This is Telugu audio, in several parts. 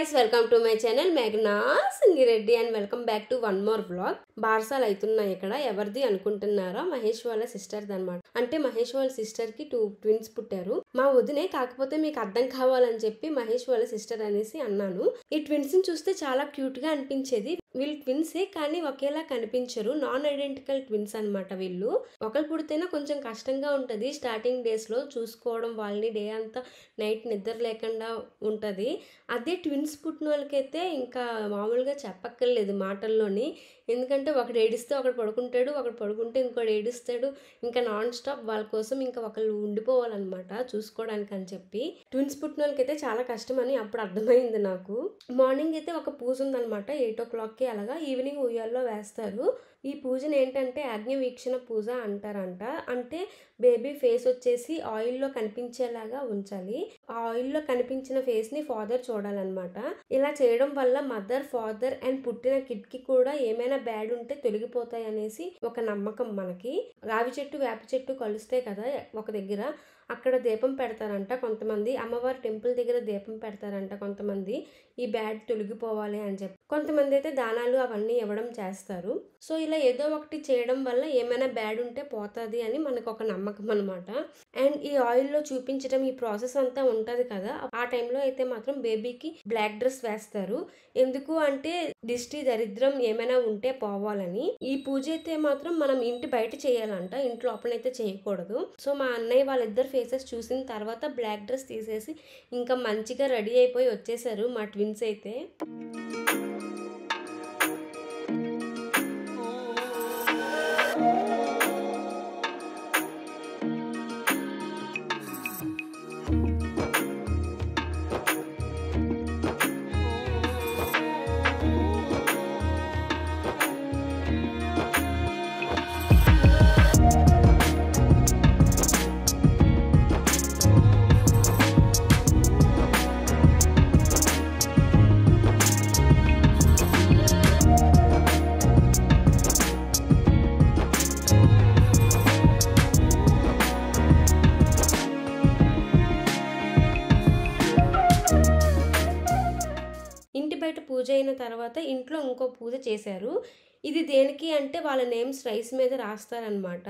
guys, welcome to my channel Meghna Singireddy and welcome back to one more vlog. బార్సాలు అవుతున్నాయి ఇక్కడ. ఎవరిది అనుకుంటున్నారా? మహేష్ వాళ్ళ సిస్టర్ అన్నమాట. అంటే మహేష్ వాళ్ళ సిస్టర్ కి 2 ట్విన్స్ పుట్టారు. మా వదినే, కాకపోతే మీకు అర్థం కావాలని చెప్పి మహేష్ వాళ్ళ సిస్టర్ అనేసి అన్నాను. ఈ ట్విన్స్ ని చూస్తే చాలా క్యూట్ గా అనిపించేది. వీళ్ళు ట్విన్సే కానీ ఒకేలా కనిపించరు. నాన్ ఐడెంటికల్ ట్విన్స్ అన్నమాట వీళ్ళు. ఒకరు పుడితేనే కొంచెం కష్టంగా ఉంటది స్టార్టింగ్ డేస్ లో చూసుకోవడం, వాళ్ళని డే అంతా నైట్ నిద్ర లేకుండా ఉంటది. అదే ట్విన్స్ పుట్టిన వాళ్ళకైతే ఇంకా మామూలుగా చెప్పక్కర్లేదు మాటల్లోని. ఎందుకంటే ఒకడు ఏడిస్తే ఒకడు పడుకుంటాడు, ఒకడు పడుకుంటే ఇంకోటి ఏడుస్తాడు. ఇంకా నాన్ స్టాప్ వాళ్ళ కోసం ఇంకా ఒకళ్ళు ఉండిపోవాలన్నమాట చూసుకోవడానికి అని చెప్పి. ట్విన్స్ పుట్టిన వాళ్ళకైతే చాలా కష్టం అని అప్పుడు అర్థమైంది నాకు. మార్నింగ్ అయితే ఒక పూజ ఉందన్నమాట 8 o'clock అలాగా. ఈవినింగ్ ఉయ్యాల్లో వేస్తారు. ఈ పూజను ఏంటంటే ఆజ్ఞ వీక్షణ పూజ అంటారంట. అంటే బేబీ ఫేస్ వచ్చేసి ఆయిల్లో కనిపించేలాగా ఉంచాలి. ఆ ఆయిల్లో కనిపించిన ఫేస్ ని ఫాదర్ చూడాలన్నమాట. ఇలా చేయడం వల్ల మదర్, ఫాదర్ అండ్ పుట్టిన కిడ్ కి కూడా ఏమైనా బ్యాడ్ ఉంటే తొలగిపోతాయి అనేసి ఒక నమ్మకం మనకి. రావి చెట్టు, వేప చెట్టు కలుస్తాయి కదా ఒక దగ్గర, అక్కడ దీపం పెడతారంట కొంతమంది. అమ్మవారి టెంపుల్ దగ్గర దీపం పెడతారంట కొంతమంది, ఈ బ్యాడ్ తొలగిపోవాలి అని చెప్పి. కొంతమంది అయితే దానాలు అవన్నీ ఇవ్వడం చేస్తారు. సో ఇలా ఏదో ఒకటి చేయడం వల్ల ఏమైనా బ్యాడ్ ఉంటే పోతుంది అని మనకు ఒక నమ్మకం అనమాట. అండ్ ఈ ఆయిల్లో చూపించడం, ఈ ప్రాసెస్ అంతా ఉంటది కదా, ఆ టైంలో అయితే మాత్రం బేబీకి బ్లాక్ డ్రెస్ వేస్తారు. ఎందుకు అంటే దిష్టి, దరిద్రం ఏమైనా ఉంటే పోవాలని. ఈ పూజ అయితే మాత్రం మనం ఇంటి బయట చేయాలంట, ఇంటి లోపలైతే చేయకూడదు. సో మా అన్నయ్య వాళ్ళిద్దరు ఫేసెస్ చూసిన తర్వాత బ్లాక్ డ్రెస్ తీసేసి ఇంకా మంచిగా రెడీ అయిపోయి వచ్చేసారు మా ట్విన్స్ అయితే. ఇంటి బయట పూజ అయిన తర్వాత ఇంట్లో ఇంకో పూజ చేశారు. ఇది దేనికి అంటే వాళ్ళ నేమ్స్ రైస్ మీద రాస్తారనమాట.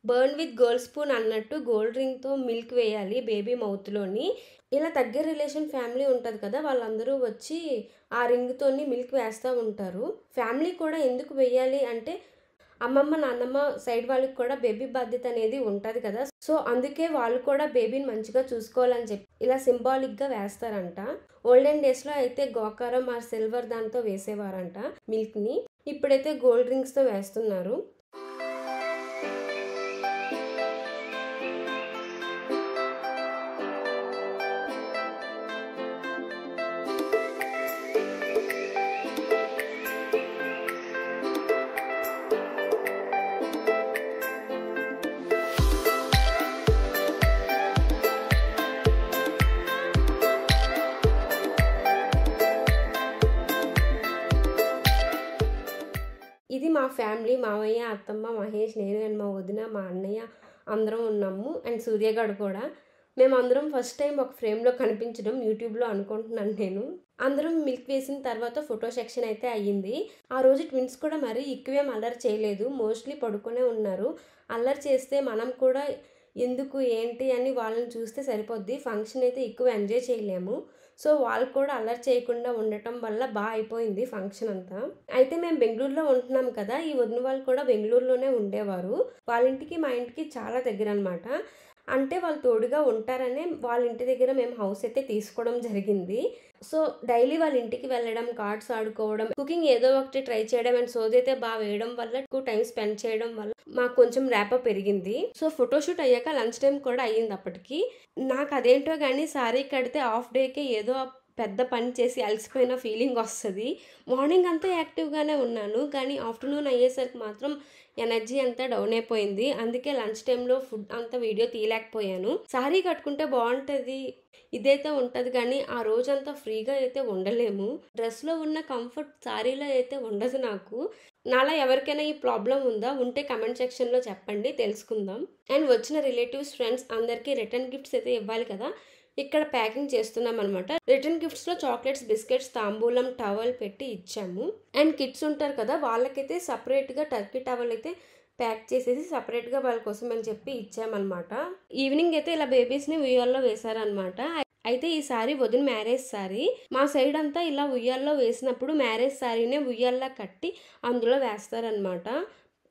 బర్న్ విత్ గోల్డ్ స్పూన్ అన్నట్టు గోల్డ్ రింగ్తో మిల్క్ వేయాలి బేబీ మౌత్లోని. ఇలా దగ్గర రిలేషన్ ఫ్యామిలీ ఉంటుంది కదా, వాళ్ళందరూ వచ్చి ఆ రింగ్తోని మిల్క్ వేస్తూ ఉంటారు. ఫ్యామిలీ కూడా ఎందుకు వేయాలి అంటే అమ్మమ్మ, నాన్నమ్మ సైడ్ వాళ్ళకి కూడా బేబీ బాధ్యత అనేది ఉంటుంది కదా. సో అందుకే వాళ్ళు కూడా బేబీని మంచిగా చూసుకోవాలని చెప్పి ఇలా సింబాలిక్గా వేస్తారంట. ఓల్డెన్ డేస్లో అయితే గోకారం ఆర్ సిల్వర్ దాంతో వేసేవారంట మిల్క్ని. ఇప్పుడైతే గోల్డ్ రింగ్స్తో వేస్తున్నారు. ఇది మా ఫ్యామిలీ, మావయ్య, అత్తమ్మ, మహేష్, నేను అండ్ మా వదిన, మా అన్నయ్య అందరం ఉన్నాము. అండ్ సూర్యగాడు కూడా. మేమందరం ఫస్ట్ టైం ఒక ఫ్రేమ్లో కనిపించడం యూట్యూబ్లో అనుకుంటున్నాను నేను. అందరం మిల్క్ వేసిన తర్వాత ఫోటో సెక్షన్ అయితే అయ్యింది. ఆ రోజు ట్విన్స్ కూడా మరీ ఎక్కువేం అల్లరి చేయలేదు, మోస్ట్లీ పడుకునే ఉన్నారు. అల్లరి చేస్తే మనం కూడా ఎందుకు ఏంటి అని వాళ్ళని చూస్తే సరిపోద్ది, ఫంక్షన్ అయితే ఎక్కువ ఎంజాయ్ చేయలేము. సో వాళ్ళు కూడా అల్లరి చేయకుండా ఉండటం వల్ల బాగా అయిపోయింది ఫంక్షన్ అంతా. అయితే మేము బెంగళూరులో ఉంటున్నాం కదా, ఈ వదిన వాళ్ళు కూడా బెంగళూరులోనే ఉండేవారు. వాళ్ళ ఇంటికి మా ఇంటికి చాలా దగ్గర అనమాట. అంటే వాళ్ళు తోడుగా ఉంటారనే వాళ్ళ ఇంటి దగ్గర మేము హౌస్ అయితే తీసుకోవడం జరిగింది. సో డైలీ వాళ్ళ ఇంటికి వెళ్ళడం, కార్డ్స్ ఆడుకోవడం, కుకింగ్ ఏదో ఒకటి ట్రై చేయడం అండ్ సోది అయితే బాగా వేయడం వల్ల ఎక్కువ టైం స్పెండ్ చేయడం వల్ల మాకు కొంచెం ర్యాపప్ పెరిగింది. సో ఫోటోషూట్ అయ్యాక లంచ్ టైం కూడా అయ్యింది. అప్పటికి నాకు అదేంటో కానీ శారీ కడితే హాఫ్ డేకే ఏదో పెద్ద పని చేసి అలసిపోయిన ఫీలింగ్ వస్తుంది. మార్నింగ్ అంతా యాక్టివ్గానే ఉన్నాను, కానీ ఆఫ్టర్నూన్ అయ్యేసరికి మాత్రం ఎనర్జీ అంతా డౌన్ అయిపోయింది. అందుకే లంచ్ టైంలో ఫుడ్ అంతా వీడియో తీయలేకపోయాను. శారీ కట్టుకుంటే బాగుంటుంది, ఇదైతే ఉంటుంది, కానీ ఆ రోజంతా ఫ్రీగా అయితే ఉండలేము. డ్రెస్లో ఉన్న కంఫర్ట్ శారీలో అయితే ఉండదు నాకు. నాలా ఎవరికైనా ఈ ప్రాబ్లం ఉందా? ఉంటే కమెంట్ సెక్షన్లో చెప్పండి, తెలుసుకుందాం. అండ్ వచ్చిన రిలేటివ్స్, ఫ్రెండ్స్ అందరికీ రిటర్న్ గిఫ్ట్స్ అయితే ఇవ్వాలి కదా, ఇక్కడ ప్యాకింగ్ చేస్తున్నాం అనమాట. రిటర్న్ గిఫ్ట్స్లో చాక్లెట్స్, బిస్కెట్స్, తాంబూలం, టవల్ పెట్టి ఇచ్చాము. అండ్ కిడ్స్ ఉంటారు కదా, వాళ్ళకైతే సపరేట్గా టర్కీ టవల్ అయితే ప్యాక్ చేసేసి సపరేట్గా వాళ్ళ కోసం అని చెప్పి ఇచ్చామన్నమాట. ఈవినింగ్ అయితే ఇలా బేబీస్ని ఉయ్యాల్లో వేశారనమాట. అయితే ఈ సారీ వదిన మ్యారేజ్ సారీ. మా సైడ్ అంతా ఇలా ఉయ్యాల్లో వేసినప్పుడు మ్యారేజ్ సారీనే ఉయ్యాల్లో కట్టి అందులో వేస్తారనమాట.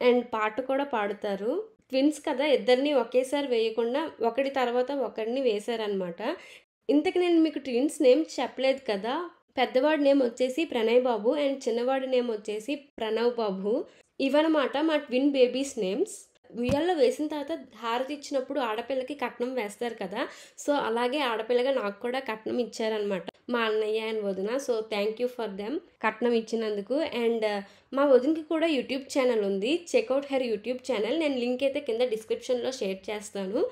అండ్ పాట కూడా పాడుతారు. ట్విన్స్ కదా, ఇద్దరిని ఒకేసారి వేయకుండా ఒకటి తర్వాత ఒకరిని వేశారనమాట. ఇంతకు నేను మీకు ట్విన్స్ నేమ్ చెప్పలేదు కదా. పెద్దవాడి నేమ్ వచ్చేసి ప్రణయ్ బాబు అండ్ చిన్నవాడి నేమ్ వచ్చేసి ప్రణవ్ బాబు. ఇవన్నమాట మా ట్విన్ బేబీస్ నేమ్స్. ఉయ్యాల్లో వేసిన తర్వాత హారతి ఇచ్చినప్పుడు ఆడపిల్లకి కట్నం వేస్తారు కదా, సో అలాగే ఆడపిల్లగా నాకు కూడా కట్నం ఇచ్చారనమాట మా అన్నయ్య అండ్ వదిన. So thank you for them కట్నం ఇచ్చినందుకు. అండ్ మా వదినకి కూడా యూట్యూబ్ ఛానల్ ఉంది, చెక్అవుట్ హెర్ యూట్యూబ్ ఛానల్. నేను లింక్ అయితే కింద డిస్క్రిప్షన్లో షేర్ చేస్తాను,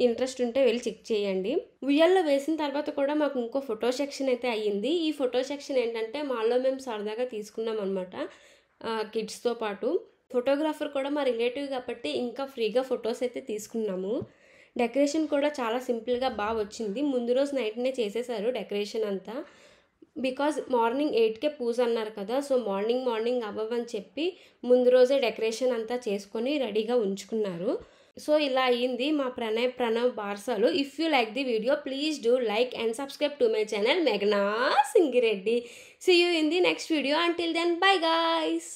ఇంట్రెస్ట్ ఉంటే వెళ్ళి చెక్ చేయండి. ఉయ్యాల్లో వేసిన తర్వాత కూడా మాకు ఇంకో ఫోటో సెక్షన్ అయితే అయ్యింది. ఈ ఫోటో సెక్షన్ ఏంటంటే మాలో మేము సరదాగా తీసుకున్నాం అనమాట కిడ్స్తో పాటు. ఫోటోగ్రాఫర్ కూడా మా రిలేటివ్ కాబట్టి ఇంకా ఫ్రీగా ఫొటోస్ అయితే తీసుకున్నాము. డెకరేషన్ కూడా చాలా సింపుల్గా బాగా వచ్చింది. ముందు రోజు నైట్నే చేసేసారు డెకరేషన్ అంతా. బికాజ్ మార్నింగ్ 8కే పూజ అన్నారు కదా, సో మార్నింగ్ అవ్వని చెప్పి ముందు రోజే డెకరేషన్ అంతా చేసుకొని రెడీగా ఉంచుకున్నారు. సో ఇలా అయ్యింది మా ప్రణవ్ బార్సాలు. If you like the video please do like and subscribe to my channel మేఘనా Singireddy. See you in the next video. Until then bye guys.